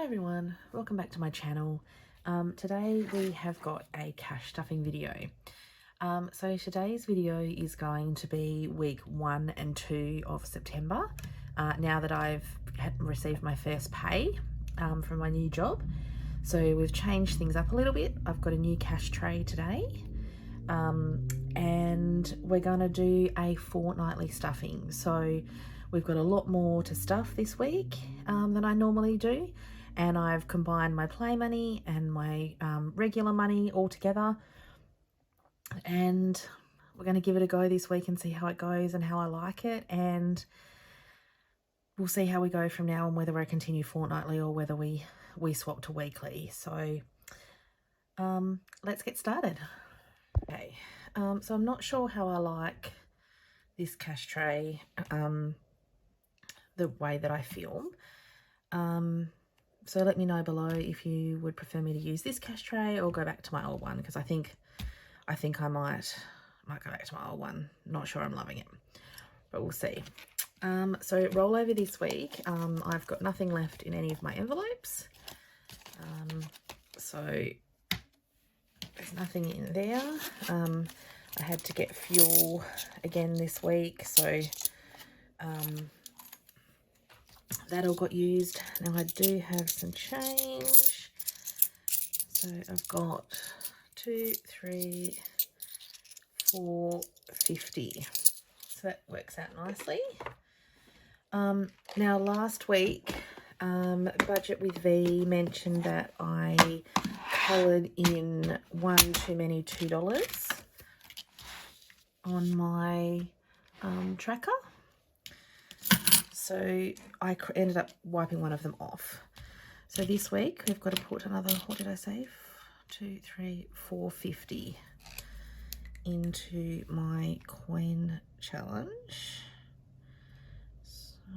Hi everyone, welcome back to my channel. Today we have got a cash stuffing video. So today's video is going to be week 1 and 2 of September, now that I've received my first pay from my new job. So we've changed things up a little bit. I've got a new cash tray today, and we're going to do a fortnightly stuffing. So we've got a lot more to stuff this week than I normally do, and I've combined my play money and my regular money all together, and we're going to give it a go this week and see how it goes and how I like it, and we'll see how we go from now on, whether we continue fortnightly or whether we swap to weekly. So let's get started. Okay, so I'm not sure how I like this cash tray, the way that I film. So let me know below if you would prefer me to use this cash tray or go back to my old one, because I think I might go back to my old one. Not sure I'm loving it, but we'll see. So rollover this week, I've got nothing left in any of my envelopes. So there's nothing in there. I had to get fuel again this week, so that all got used. Now I do have some change. So I've got 2, 3, 4, 50. So that works out nicely. Now last week, Budget with V mentioned that I coloured in one too many $2 on my tracker. So I ended up wiping one of them off. So this week we've got to put another, what did I say? 2, 3, 4, 50 into my coin challenge. So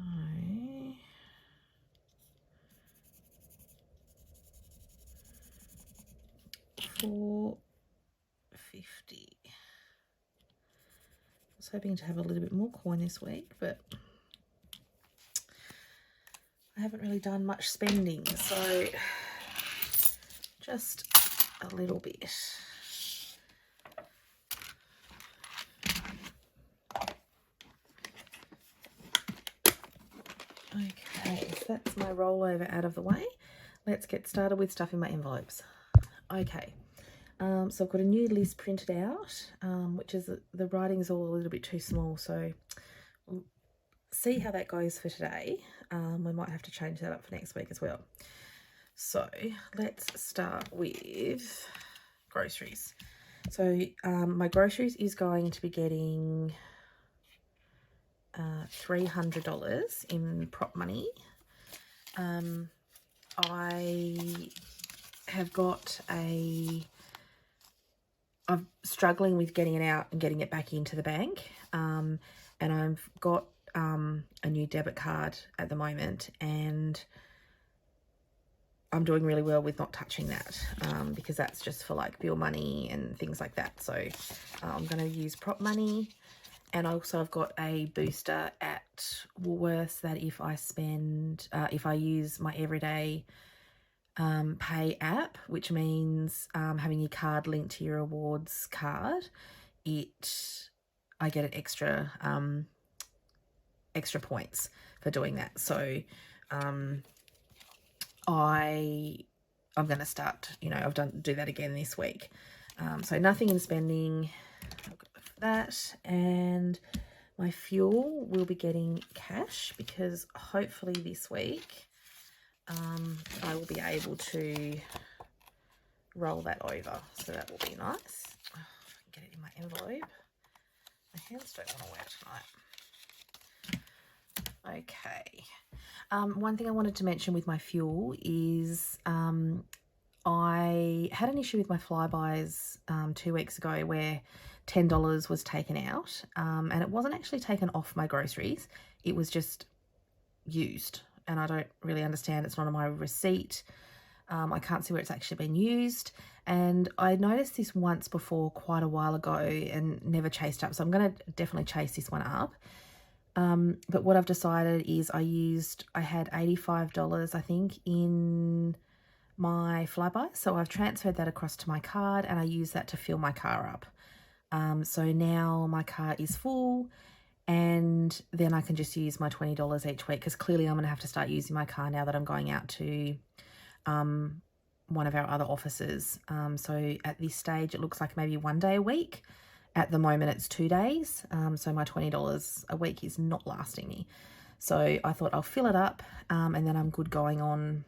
450. I was hoping to have a little bit more coin this week, but I haven't really done much spending, so just a little bit. Okay, so that's my rollover out of the way. Let's get started with stuffing my envelopes. Okay, so I've got a new list printed out, which is, the writing is all a little bit too small, so we'll see how that goes for today. We might have to change that up for next week as well. So let's start with groceries. So my groceries is going to be getting $300 in prop money. I have got I'm struggling with getting it out and getting it back into the bank, and I've got a new debit card at the moment, and I'm doing really well with not touching that, because that's just for like bill money and things like that. So I'm going to use prop money. And also I've got a booster at Woolworths that if I use my everyday pay app, which means having your card linked to your rewards card, I get an extra points for doing that. So I'm going to start, do that again this week. So nothing in spending for that, and my fuel will be getting cash, because hopefully this week I will be able to roll that over, so that will be nice. Oh, if I can get it in my envelope. My hands don't want to work tonight. Okay. One thing I wanted to mention with my fuel is I had an issue with my Flybuys 2 weeks ago where $10 was taken out, and it wasn't actually taken off my groceries. It was just used, and I don't really understand. It's not on my receipt. I can't see where it's actually been used, and I noticed this once before quite a while ago and never chased up, so I'm going to definitely chase this one up. But what I've decided is I had $85, I think, in my Flybuy. So I've transferred that across to my card and I use that to fill my car up. So now my car is full and then I can just use my $20 each week, because clearly I'm going to have to start using my car now that I'm going out to one of our other offices. So at this stage, it looks like maybe 1 day a week. At the moment, it's 2 days. So my $20 a week is not lasting me. So I thought I'll fill it up and then I'm good going on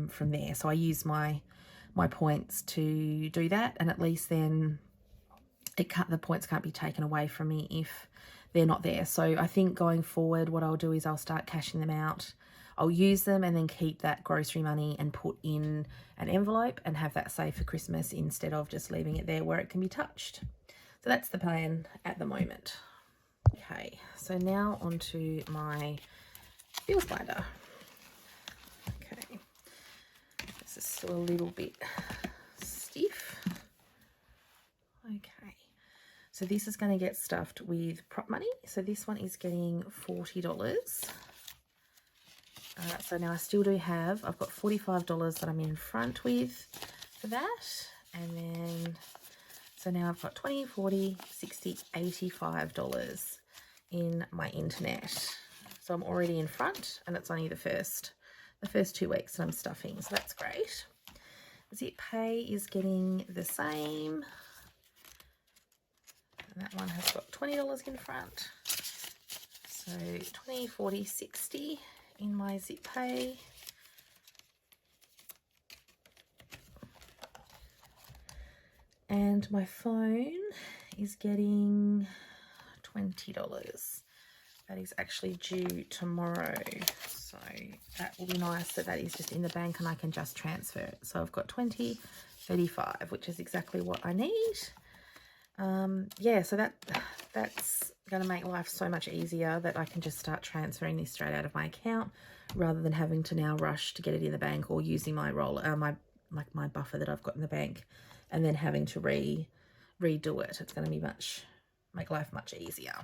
from there. So I use my points to do that, and at least then the points can't be taken away from me if they're not there. So I think going forward, what I'll do is I'll start cashing them out. I'll use them and then keep that grocery money and put in an envelope and have that saved for Christmas instead of just leaving it there where it can be touched. So that's the plan at the moment. Okay, so now onto my bills binder. Okay, this is still a little bit stiff. Okay. So this is going to get stuffed with prop money. So this one is getting $40. So now I still do have, I've got $45 that I'm in front with for that. And then, so now I've got $20, $40, $60, $85 in my internet. So I'm already in front, and it's only the first 2 weeks that I'm stuffing. So that's great. Zip Pay is getting the same. And that one has got $20 in front. So 20, 40, 60 in my Zip Pay. And my phone is getting $20. That is actually due tomorrow. So that will be nice that is just in the bank and I can just transfer it. So I've got 20, 35, which is exactly what I need. Yeah, so that's going to make life so much easier that I can just start transferring this straight out of my account rather than having to now rush to get it in the bank or using my my buffer that I've got in the bank and then having to redo it. It's going to make life much easier.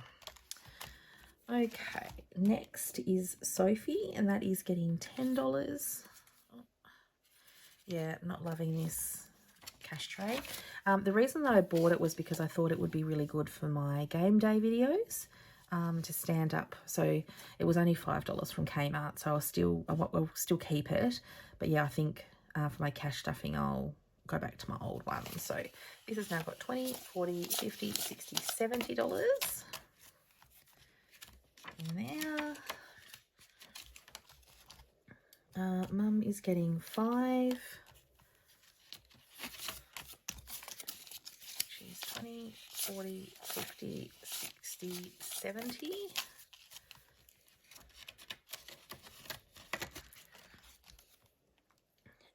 Okay, next is Sophie, and that is getting $10. Yeah, not loving this cash tray. The reason that I bought it was because I thought it would be really good for my game day videos to stand up. So it was only $5 from Kmart, so I'll still keep it. But yeah, I think for my cash stuffing, I'll go back to my old one. So this has now got $20, $40, $50, $60, $70 in there. Mum is getting $5. She's 20, 40, 50, 60, 70.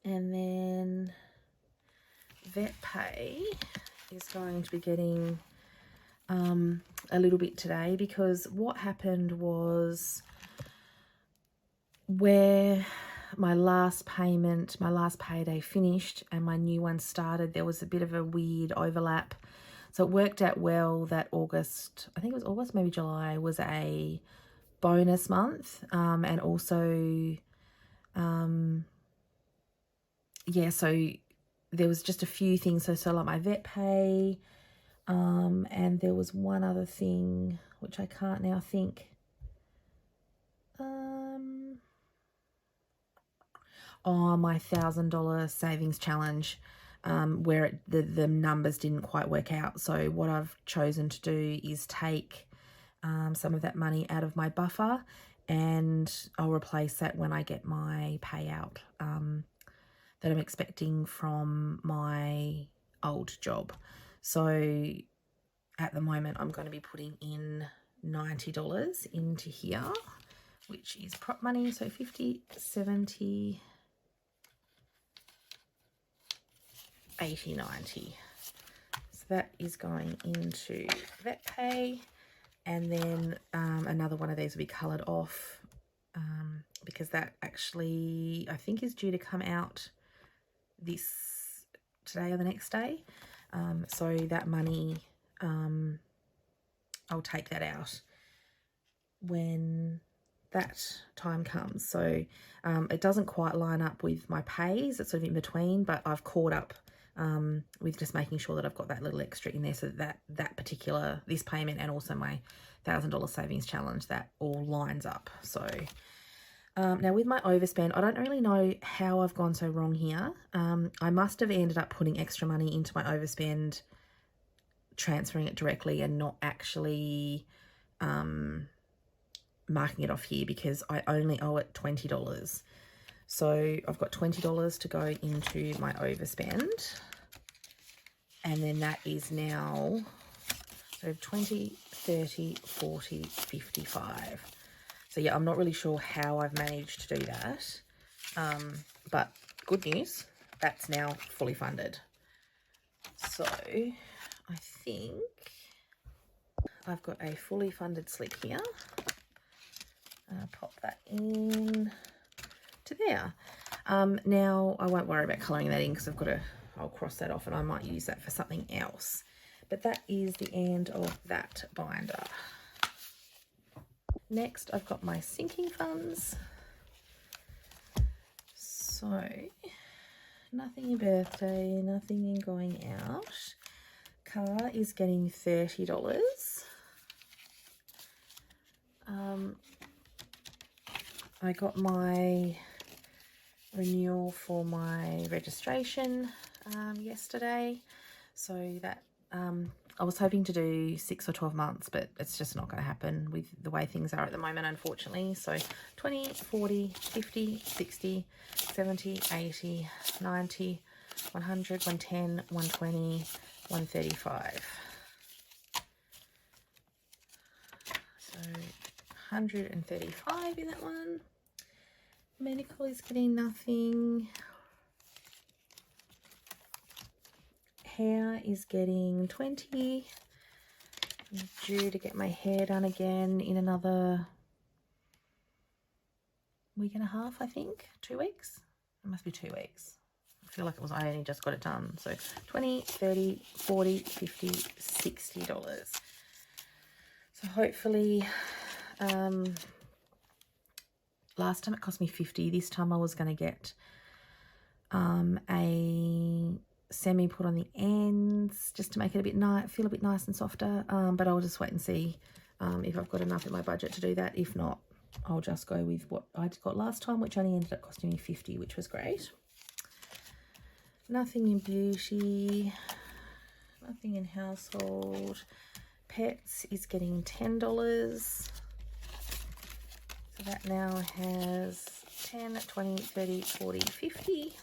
And then vet pay is going to be getting a little bit today, because what happened was where my last payday finished and my new one started, there was a bit of a weird overlap. So it worked out well that August, I think it was August, maybe July, was a bonus month. And also, yeah, so there was just a few things. So like my vet pay, and there was one other thing which I can't now think. My $1,000 savings challenge, where the numbers didn't quite work out. So what I've chosen to do is take some of that money out of my buffer, and I'll replace that when I get my payout that I'm expecting from my old job. So at the moment, I'm going to be putting in $90 into here, which is prop money. So 50, 70, 80, 90. So that is going into vet pay. And then another one of these will be coloured off because that actually, I think, is due to come out today or the next day. So that money, I'll take that out when that time comes. So it doesn't quite line up with my pays. It's sort of in between, but I've caught up with just making sure that I've got that little extra in there, so that this payment and also my $1,000 savings challenge, that all lines up. So now with my overspend, I don't really know how I've gone so wrong here. I must have ended up putting extra money into my overspend, transferring it directly and not actually marking it off here, because I only owe it $20. So I've got $20 to go into my overspend, and then that is now so 20, 30, 40, 55. So yeah, I'm not really sure how I've managed to do that, but good news, that's now fully funded. So I think I've got a fully funded slip here. Pop that in to there. Now I won't worry about colouring that in, because I'll cross that off and I might use that for something else. But that is the end of that binder. Next, I've got my sinking funds. So nothing in birthday, nothing in going out. Car is getting $30. I got my renewal for my registration yesterday, so that I was hoping to do 6 or 12 months, but it's just not going to happen with the way things are at the moment, unfortunately. So 20, 40, 50, 60, 70, 80, 90, 100, 110, 120, 135. So 135 in that one. Medical is getting nothing. Hair is getting 20. I'm due to get my hair done again in another week and a half, I think. 2 weeks? It must be 2 weeks. I feel like I only just got it done. So 20, 30, 40, 50, $60. So hopefully, last time it cost me 50. This time I was going to get a semi put on the ends just to make it a bit nice, feel a bit nice and softer. But I'll just wait and see if I've got enough in my budget to do that. If not, I'll just go with what I got last time, which only ended up costing me 50, which was great. Nothing in beauty, nothing in household. Pets is getting $10. So that now has 10, 20, 30, 40, 50.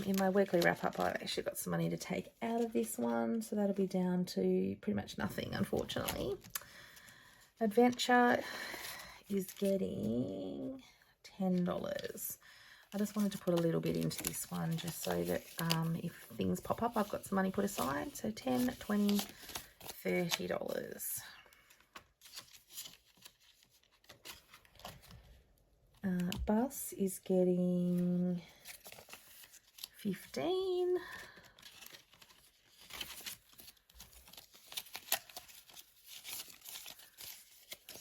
In my weekly wrap-up, I've actually got some money to take out of this one, so that'll be down to pretty much nothing, unfortunately. Adventure is getting $10. I just wanted to put a little bit into this one just so that if things pop up, I've got some money put aside. So 10, 20, $30. Bus is getting 15.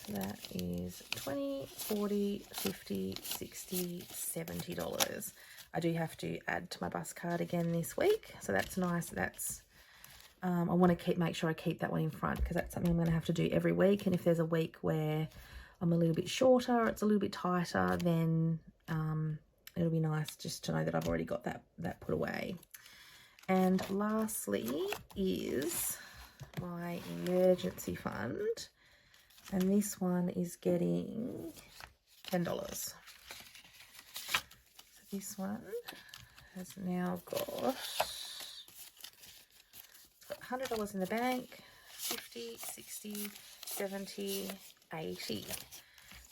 So that is 20, 40, 50, 60, $70. I do have to add to my bus card again this week, so that's nice. That's I want to make sure I keep that one in front, because that's something I'm going to have to do every week. And if there's a week where I'm a little bit shorter, it's a little bit tighter, then it'll be nice just to know that I've already got that put away. And lastly is my emergency fund, and this one is getting $10. So this one has now got $100 in the bank, 50, 60, 70, 80. So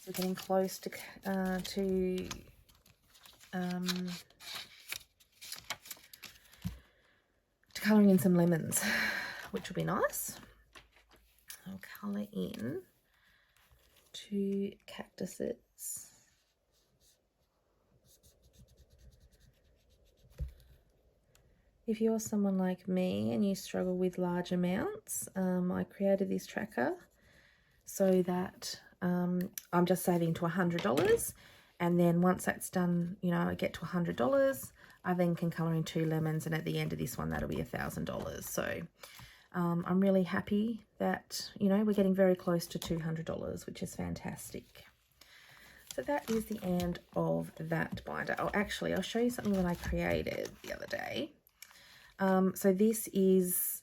we're getting close to colouring in some lemons, which will be nice. I'll colour in 2 cactuses. If you're someone like me and you struggle with large amounts, I created this tracker so that I'm just saving to $100, and then once that's done, you know, I get to $100, I then can colour in 2 lemons, and at the end of this one that'll be $1,000. So I'm really happy that, you know, we're getting very close to $200, which is fantastic. So that is the end of that binder. Oh, actually, I'll show you something that I created the other day. So this is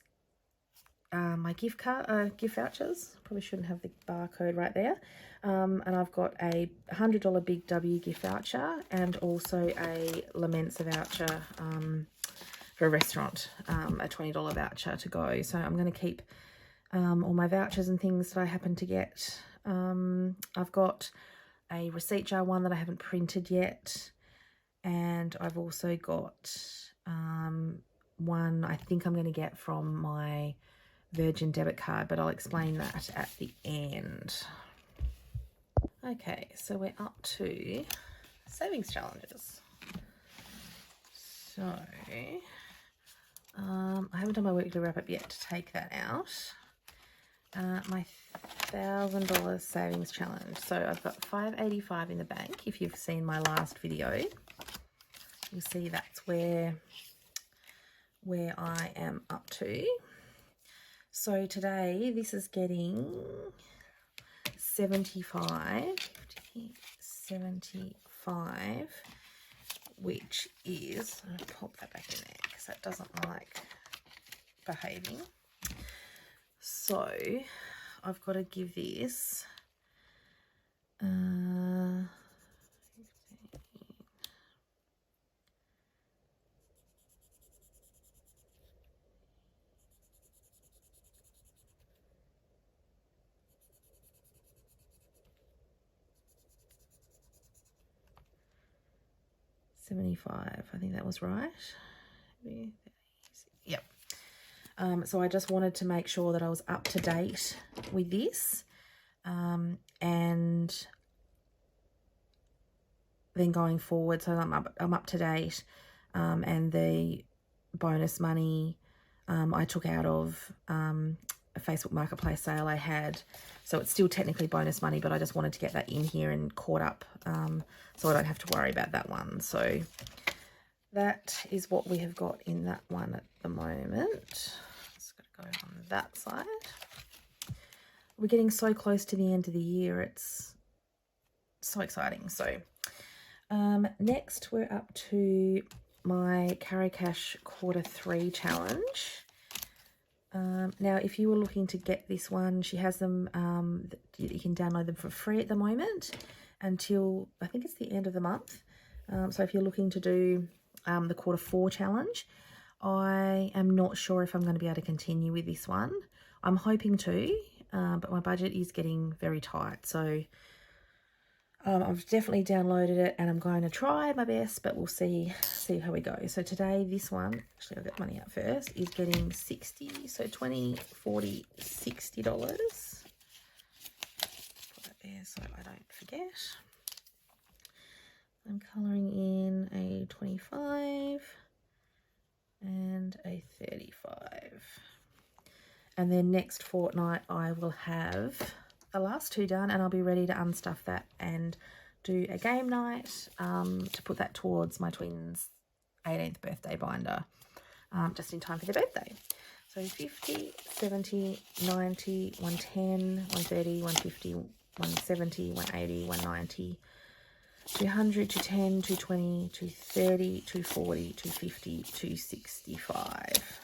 my gift vouchers. Probably shouldn't have the barcode right there. And I've got a $100 Big W gift voucher and also a La Mensa voucher for a restaurant, a $20 voucher to go. So I'm going to keep all my vouchers and things that I happen to get. I've got a receipt jar one that I haven't printed yet, and I've also got one I think I'm going to get from my Virgin debit card, but I'll explain that at the end. Okay, so we're up to savings challenges. So I haven't done my weekly wrap up yet to take that out. My $1,000 savings challenge. So I've got $585 in the bank. If you've seen my last video, you'll see that's where I am up to. So today this is getting 75, which is, I'm going to pop that back in there because that doesn't like behaving. So I've got to give this 75, I think that was right. Yep. So I just wanted to make sure that I was up to date with this, and then going forward, so I'm up to date, and the bonus money I took out of a Facebook Marketplace sale I had, so it's still technically bonus money, but I just wanted to get that in here and caught up, so I don't have to worry about that one. So that is what we have got in that one at the moment. Just got to go on that side. We're getting so close to the end of the year. It's so exciting. So next we're up to my Carry Cash Q3 challenge. Now, if you were looking to get this one, she has them, you can download them for free at the moment until, I think it's the end of the month. So if you're looking to do the Q4 challenge, I am not sure if I'm going to be able to continue with this one. I'm hoping to, but my budget is getting very tight. So I've definitely downloaded it and I'm going to try my best, but we'll see how we go. So today, this one, actually I'll get money out first, is getting 60, so 20, 40, $60. Put that there so I don't forget. I'm colouring in a 25 and a 35. And then next fortnight I will have the last two done and I'll be ready to unstuff that and do a game night to put that towards my twins' 18th birthday binder, just in time for their birthday. So 50, 70, 90, 110, 130, 150, 170, 180, 190, 200, 210, 220, 230, 240, 250, 265,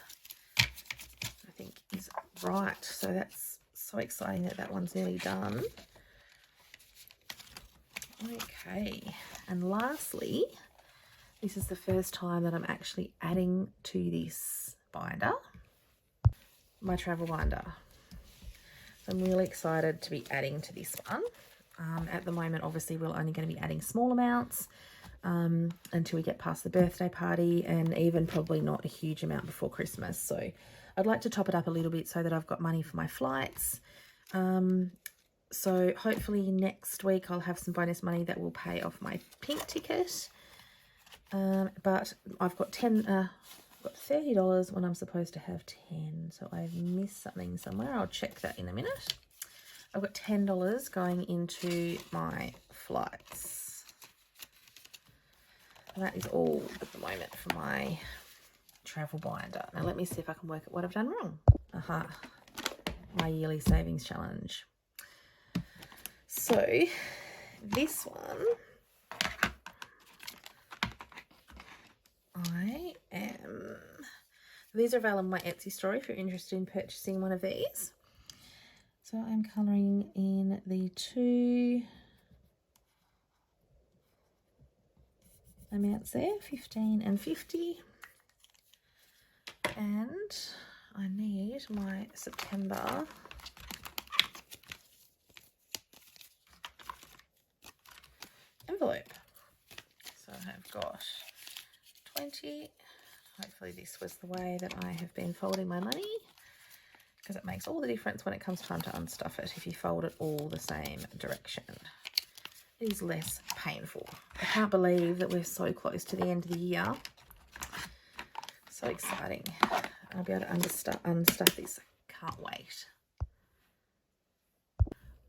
I think is right. So that's so exciting that that one's nearly done. Okay, and lastly, this is the first time that I'm actually adding to this binder, my travel binder. So I'm really excited to be adding to this one. At the moment, obviously, we're only going to be adding small amounts until we get past the birthday party, and even probably not a huge amount before Christmas. So I'd like to top it up a little bit so that I've got money for my flights. So hopefully next week I'll have some bonus money that will pay off my pink ticket. But I've got $30 when I'm supposed to have 10. So I've missed something somewhere. I'll check that in a minute. I've got $10 going into my flights. And that is all at the moment for my travel binder. Now let me see if I can work out what I've done wrong. My yearly savings challenge. So this one, these are available on my Etsy store if you're interested in purchasing one of these. So I'm colouring in the 2 amounts there, 15 and 50. And I need my September envelope. So I've got 20. Hopefully this was the way that I have been folding my money, because it makes all the difference when it comes time to unstuff it if you fold it all the same direction. It is less painful. I can't believe that we're so close to the end of the year. So exciting. I'll be able to unstuff this. Can't wait.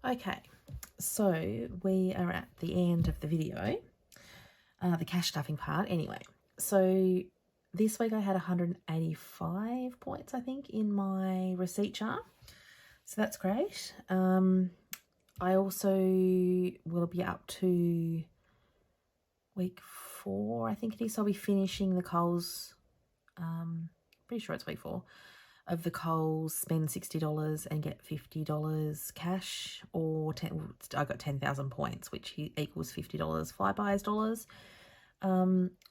Okay, so we are at the end of the video, the cash stuffing part anyway. So this week I had 185 points, I think, in my receipt jar. So that's great. I also will be up to week 4, I think it is. So I'll be finishing the Coles, pretty sure it's week 4, of the Coles spend $60 and get $50 cash, or I got 10,000 points, which equals $50 Flybuys dollars.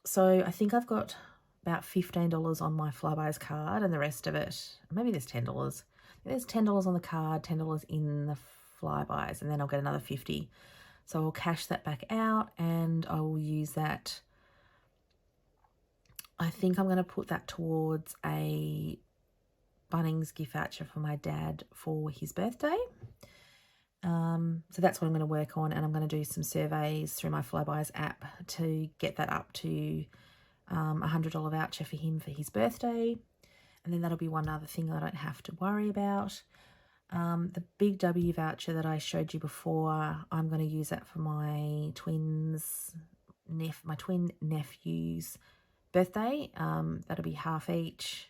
So I think I've got about $15 on my Flybuys card, and the rest of it, maybe there's $10. There's $10 on the card, $10 in the Flybuys, and then I'll get another 50. So I'll cash that back out, and I will use that. I think I'm going to put that towards a Bunnings gift voucher for my dad for his birthday. So that's what I'm going to work on, and I'm going to do some surveys through my Flybuys app to get that up to $100 voucher for him for his birthday. And then that'll be one other thing I don't have to worry about. The Big W voucher that I showed you before, I'm going to use that for my twin nephew's birthday. That'll be half each,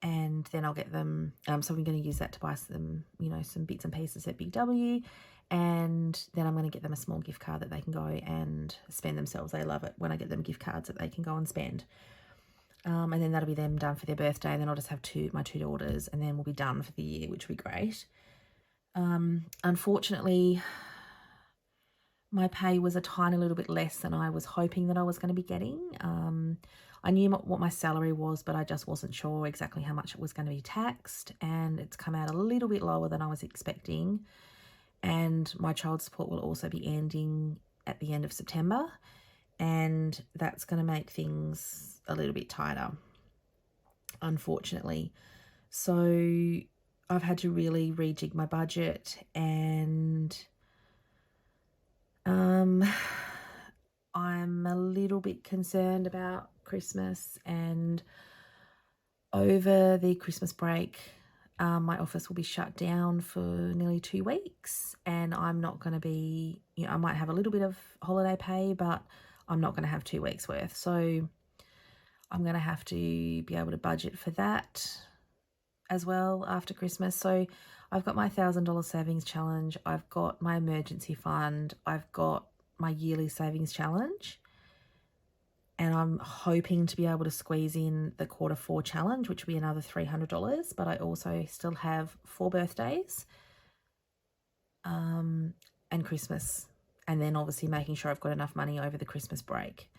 and then I'll get them. So I'm going to use that to buy some, some bits and pieces at Big W, and then I'm going to get them a small gift card that they can go and spend themselves. They love it when I get them gift cards that they can go and spend. And then that'll be them done for their birthday, and then I'll just have my two daughters, and then we'll be done for the year, which will be great. Unfortunately, my pay was a tiny little bit less than I was hoping that I was going to be getting. I knew what my salary was, but I just wasn't sure exactly how much it was going to be taxed, and it's come out a little bit lower than I was expecting. And my child support will also be ending at the end of September, and that's going to make things a little bit tighter, unfortunately. So I've had to really rejig my budget, and I'm a little bit concerned about Christmas. And over the Christmas break, my office will be shut down for nearly 2 weeks, and I'm not going to be, I might have a little bit of holiday pay, but I'm not going to have 2 weeks worth. So I'm going to have to be able to budget for that as well after Christmas. So I've got my $1,000 savings challenge. I've got my emergency fund. I've got my yearly savings challenge. And I'm hoping to be able to squeeze in the Q4 challenge, which will be another $300. But I also still have 4 birthdays and Christmas. And then obviously making sure I've got enough money over the Christmas break.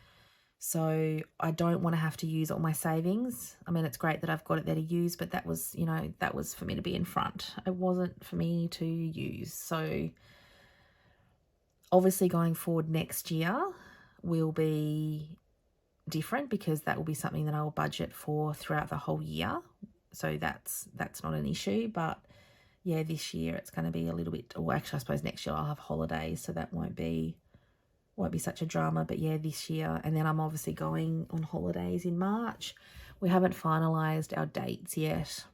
So I don't want to have to use all my savings. I mean, it's great that I've got it there to use, but that was, that was for me to be in front. It wasn't for me to use. So obviously going forward next year will be different, because that will be something that I will budget for throughout the whole year. So that's not an issue. But yeah, this year it's going to be a little bit, or actually I suppose next year I'll have holidays, so that won't be such a drama. But yeah, this year, and then I'm obviously going on holidays in March. We haven't finalised our dates yet,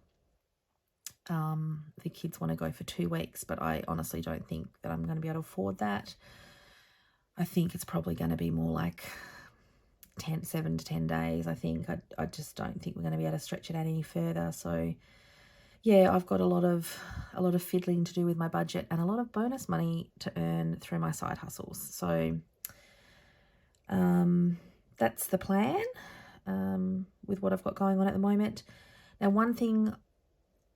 The kids want to go for 2 weeks, but I honestly don't think that I'm going to be able to afford that. I think it's probably going to be more like 7 to 10 days. I think I just don't think we're going to be able to stretch it out any further. So yeah, I've got a lot of fiddling to do with my budget and a lot of bonus money to earn through my side hustles. So that's the plan with what I've got going on at the moment. Now, one thing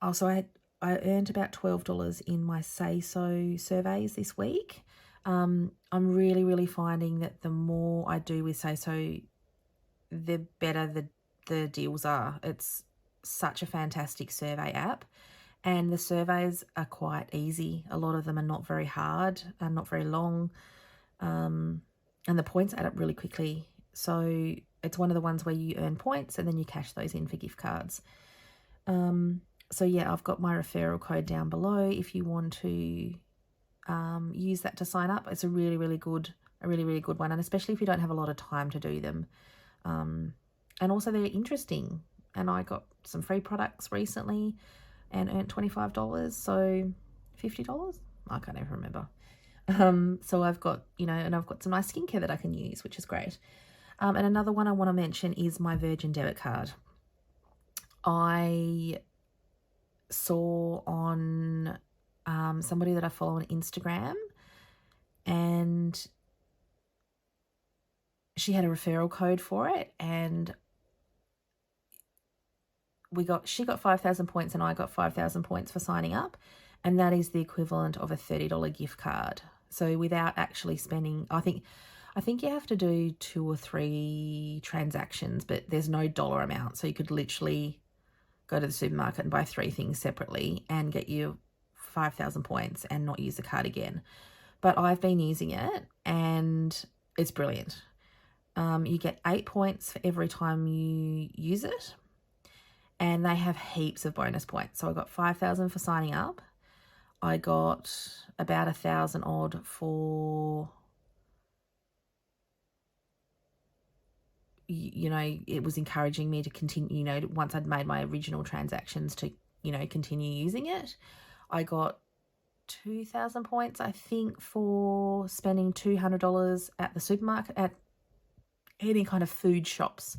also, I earned about $12 in my Say So surveys this week. I'm really finding that the more I do with Say So, the better the deals are. It's such a fantastic survey app, and the surveys are quite easy. A lot of them are not very hard and not very long, and the points add up really quickly. So it's one of the ones where you earn points and then you cash those in for gift cards. So yeah, I've got my referral code down below if you want to use that to sign up. It's a really good one, and especially if you don't have a lot of time to do them. And also they're interesting, and I got some free products recently and earned $25, so $50, I can't even remember. So I've got, and I've got some nice skincare that I can use, which is great. And another one I want to mention is my Virgin debit card. I saw on somebody that I follow on Instagram, and she had a referral code for it, and she got 5,000 points and I got 5,000 points for signing up, and that is the equivalent of a $30 gift card. So without actually spending, I think you have to do 2 or 3 transactions, but there's no dollar amount, so you could literally go to the supermarket and buy 3 things separately and get you 5,000 points and not use the card again. But I've been using it and it's brilliant. You get 8 points for every time you use it, and they have heaps of bonus points. So I got 5,000 for signing up. I got about 1,000 odd for, it was encouraging me to continue, once I'd made my original transactions to, continue using it. I got 2,000 points, I think, for spending $200 at the supermarket, at any kind of food shops,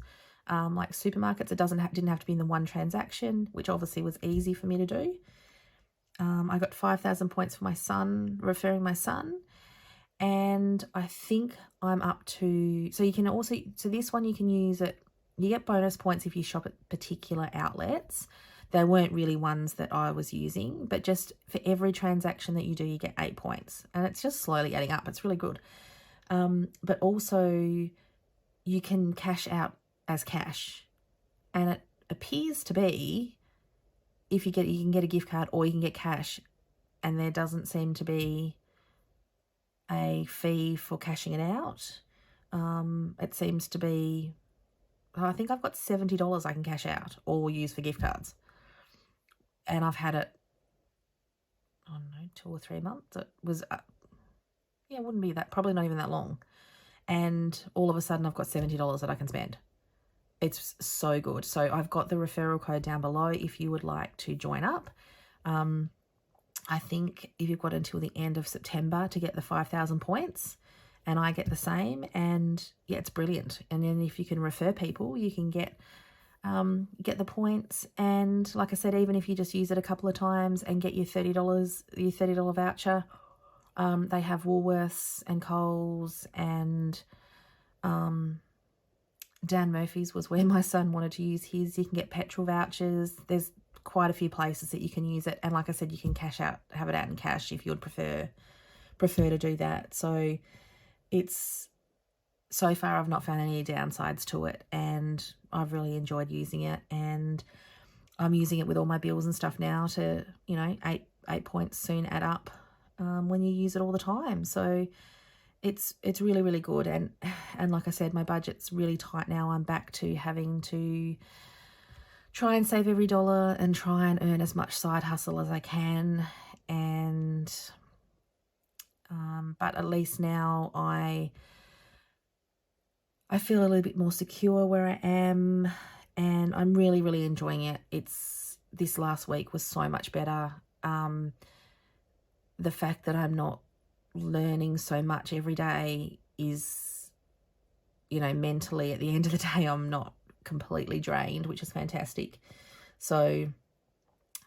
like supermarkets. It didn't have to be in the one transaction, which obviously was easy for me to do. I got 5,000 points for my son, referring my son. And I think I'm up to, so this one you can use it, you get bonus points if you shop at particular outlets. They weren't really ones that I was using, but just for every transaction that you do, you get 8 points. And it's just slowly adding up. It's really good. But also you can cash out as cash. And it appears to be, you can get a gift card or you can get cash, and there doesn't seem to be a fee for cashing it out. It seems to be, I think I've got $70 I can cash out or use for gift cards. And I've had it, 2 or 3 months. It was, it wouldn't be that, probably not even that long. And all of a sudden I've got $70 that I can spend. It's so good. So I've got the referral code down below if you would like to join up. I think if you've got until the end of September to get the 5,000 points, and I get the same, and yeah, it's brilliant. And then if you can refer people, you can get the points. And like I said, even if you just use it a couple of times and get your $30 voucher, they have Woolworths and Coles, and Dan Murphy's was where my son wanted to use his. You can get petrol vouchers. There's quite a few places that you can use it, and like I said, you can have it out in cash if you would prefer to do that. So so far I've not found any downsides to it, and I've really enjoyed using it, and I'm using it with all my bills and stuff now to, 8 points soon add up when you use it all the time. So it's really good, and like I said, my budget's really tight now. I'm back to having to try and save every dollar and try and earn as much side hustle as I can, and but at least now I feel a little bit more secure where I am, and I'm really enjoying it. this last week was so much better. The fact that I'm not learning so much every day is, you know, mentally at the end of the day, I'm not completely drained, which is fantastic. So,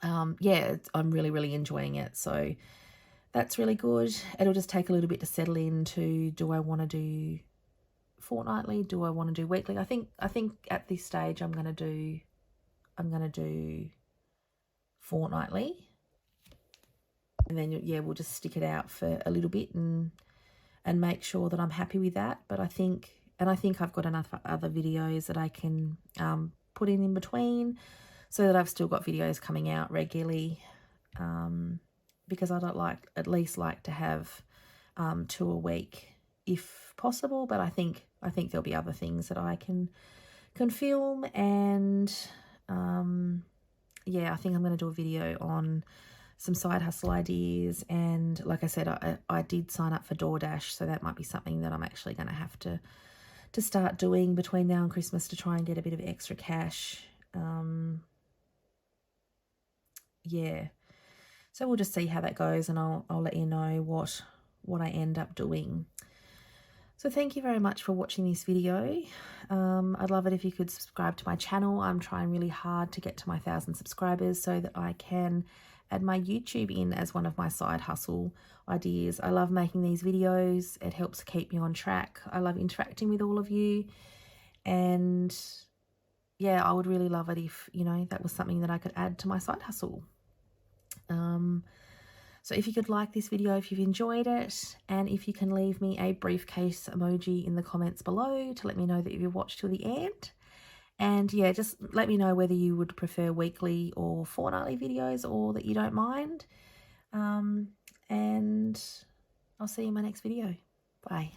yeah, I'm really, really enjoying it. So that's really good. It'll just take a little bit to settle into, do I want to do fortnightly? Do I want to do weekly? I think at this stage I'm going to do fortnightly. And then, yeah, we'll just stick it out for a little bit and make sure that I'm happy with that. But I think I've got enough other videos that I can put in between, so that I've still got videos coming out regularly, because I'd at least like to have 2 a week if possible. But I think there'll be other things that I can film, and yeah, I think I'm going to do a video on some side hustle ideas. And like I said, I did sign up for DoorDash, so that might be something that I'm actually going to have to start doing between now and Christmas to try and get a bit of extra cash. Yeah, so we'll just see how that goes, and I'll let you know what I end up doing. So thank you very much for watching this video. I'd love it if you could subscribe to my channel. I'm trying really hard to get to my 1,000 subscribers so that I can add my YouTube in as one of my side hustle ideas. I love making these videos. It helps keep me on track. I love interacting with all of you. And yeah, I would really love it if, you know, that was something that I could add to my side hustle. So if you could like this video, if you've enjoyed it, and if you can leave me a briefcase emoji in the comments below to let me know that you've watched till the end. And yeah, just let me know whether you would prefer weekly or fortnightly videos, or that you don't mind. And I'll see you in my next video. Bye.